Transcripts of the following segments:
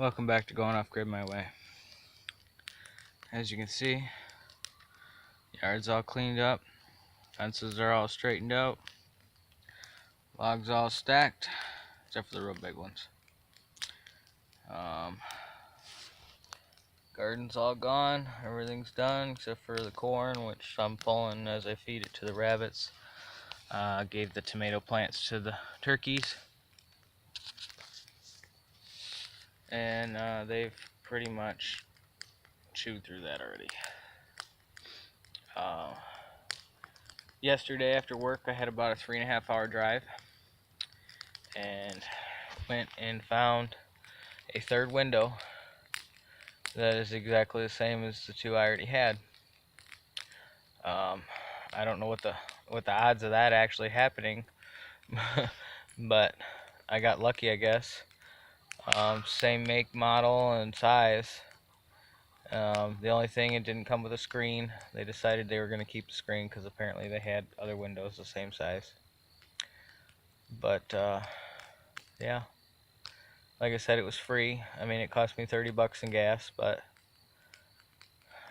Welcome back to Going Off Grid My Way. As you can see, yard's all cleaned up, fences are all straightened out, logs all stacked, except for the real big ones. Garden's all gone, everything's done except for the corn, which I'm pulling as I feed it to the rabbits. Gave the tomato plants to the turkeys, and they've pretty much chewed through that already. Yesterday after work I had about a 3.5 hour drive and went and found a third window that is exactly the same as the two I already had. I don't know what the odds of that actually happening, but I got lucky, I guess. Same make, model, and size. The only thing, it didn't come with a screen. They decided they were going to keep the screen because apparently they had other windows the same size. But yeah, like I said, it was free. I mean, it cost me $30 in gas, but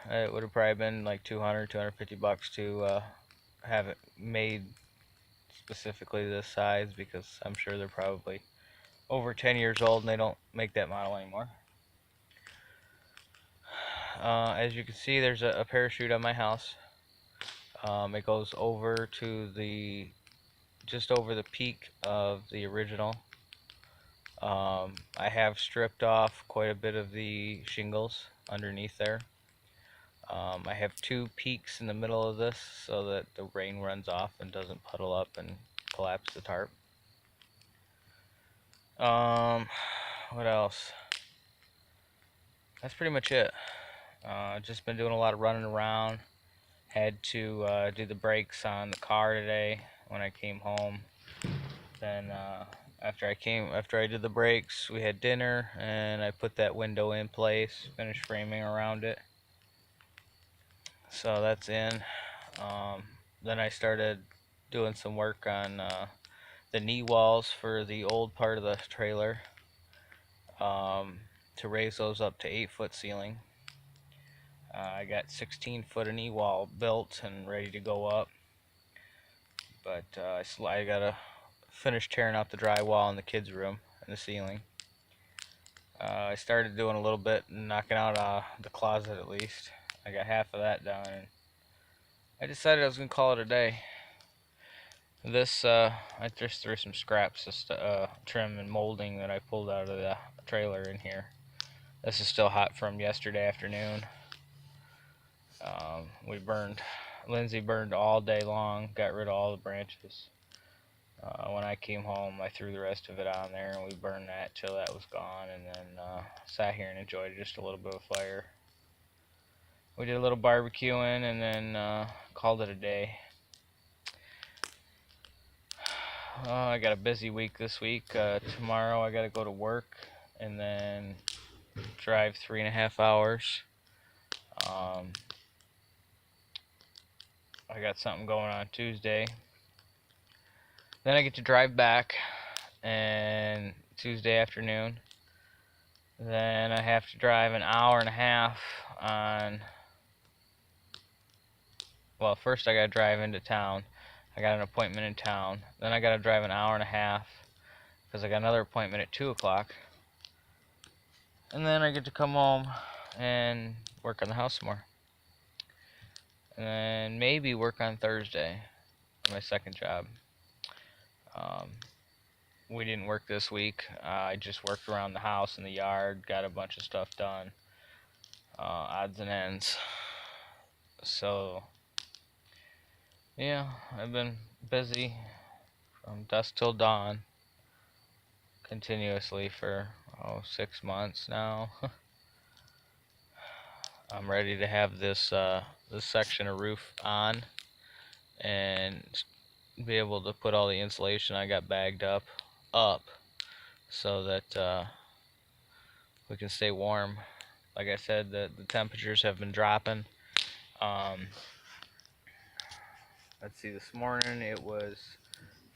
it would have probably been like $250 to have it made specifically this size, because I'm sure they're probably over 10 years old and they don't make that model anymore. As you can see, there's a parachute on my house. It goes over to just over the peak of the original. I have stripped off quite a bit of the shingles underneath there. I have two peaks in the middle of this so that the rain runs off and doesn't puddle up and collapse the tarp. What else? That's pretty much it. Just been doing a lot of running around. Had to do the brakes on the car today when I came home. Then after I did the brakes, we had dinner and I put that window in place, finished framing around it. So that's in. Then I started doing some work on the knee walls for the old part of the trailer, to raise those up to 8-foot ceiling. I got 16-foot of knee wall built and ready to go up, but I gotta finish tearing out the drywall in the kids' room and the ceiling. I started doing a little bit, knocking out the closet at least. I got half of that done, and I decided I was gonna call it a day. This I just threw some scraps of trim and molding that I pulled out of the trailer in here. This is still hot from yesterday afternoon. Lindsay burned all day long, got rid of all the branches. When I came home, I threw the rest of it on there and we burned that till that was gone, and then sat here and enjoyed just a little bit of fire. We did a little barbecuing and then called it a day. I got a busy week this week. Tomorrow I gotta go to work and then drive 3.5 hours. I got something going on Tuesday. Then I get to drive back and Tuesday afternoon. Then I have to drive an hour and a half on. Well, first I gotta drive into town. I got an appointment in town. Then I gotta drive an hour and a half because I got another appointment at 2 o'clock. And then I get to come home and work on the house some more. And then maybe work on Thursday, my second job. We didn't work this week. I just worked around the house and the yard, got a bunch of stuff done, odds and ends. So yeah, I've been busy from dusk till dawn continuously for 6 months now. I'm ready to have this section of roof on and be able to put all the insulation I got bagged up so that we can stay warm. Like I said, the temperatures have been dropping. Let's see, this morning it was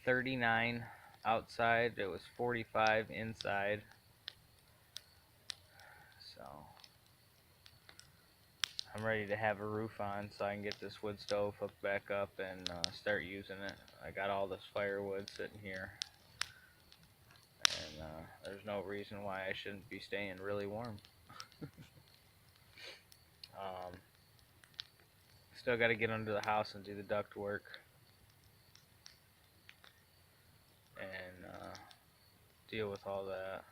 39 outside, it was 45 inside. So I'm ready to have a roof on so I can get this wood stove hooked back up and start using it. I got all this firewood sitting here, and there's no reason why I shouldn't be staying really warm. um, Still got to get under the house and do the duct work and deal with all that.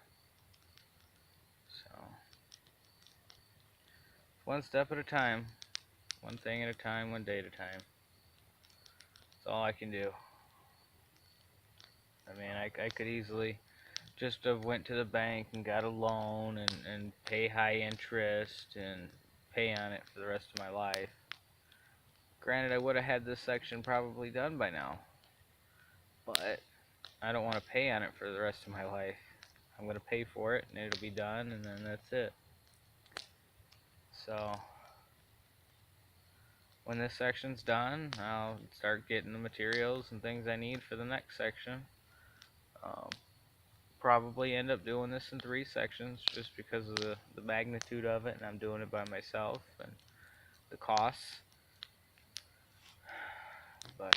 So one step at a time, one thing at a time, one day at a time. That's all I can do. I mean, I could easily just have went to the bank and got a loan and pay high interest and pay on it for the rest of my life. Granted, I would have had this section probably done by now, but I don't want to pay on it for the rest of my life. I'm going to pay for it and it'll be done, and then that's it. So when this section's done, I'll start getting the materials and things I need for the next section. Probably end up doing this in 3 sections just because of the magnitude of it, and I'm doing it by myself and the costs. But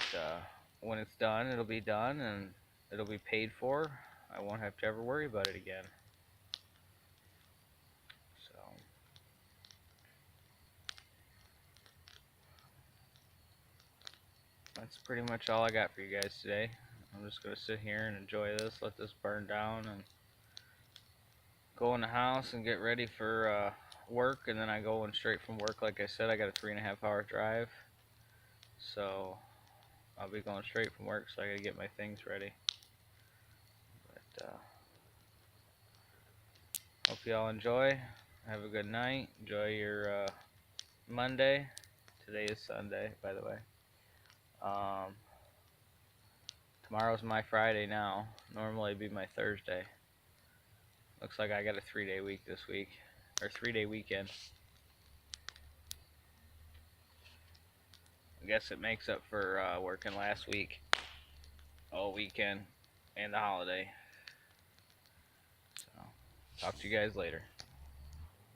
when it's done, it'll be done and it'll be paid for. I won't have to ever worry about it again. So that's pretty much all I got for you guys today. I'm just going to sit here and enjoy this, let this burn down, and go in the house and get ready for work. And then I go in straight from work. Like I said, I got a 3.5 hour drive, so I'll be going straight from work, so I gotta get my things ready. But hope y'all enjoy. Have a good night. Enjoy your Monday. Today is Sunday, by the way. Tomorrow's my Friday now. Normally it'd be my Thursday. Looks like I got a 3-day week this week, or 3-day weekend. I guess it makes up for working last week all weekend and the holiday. So, talk to you guys later.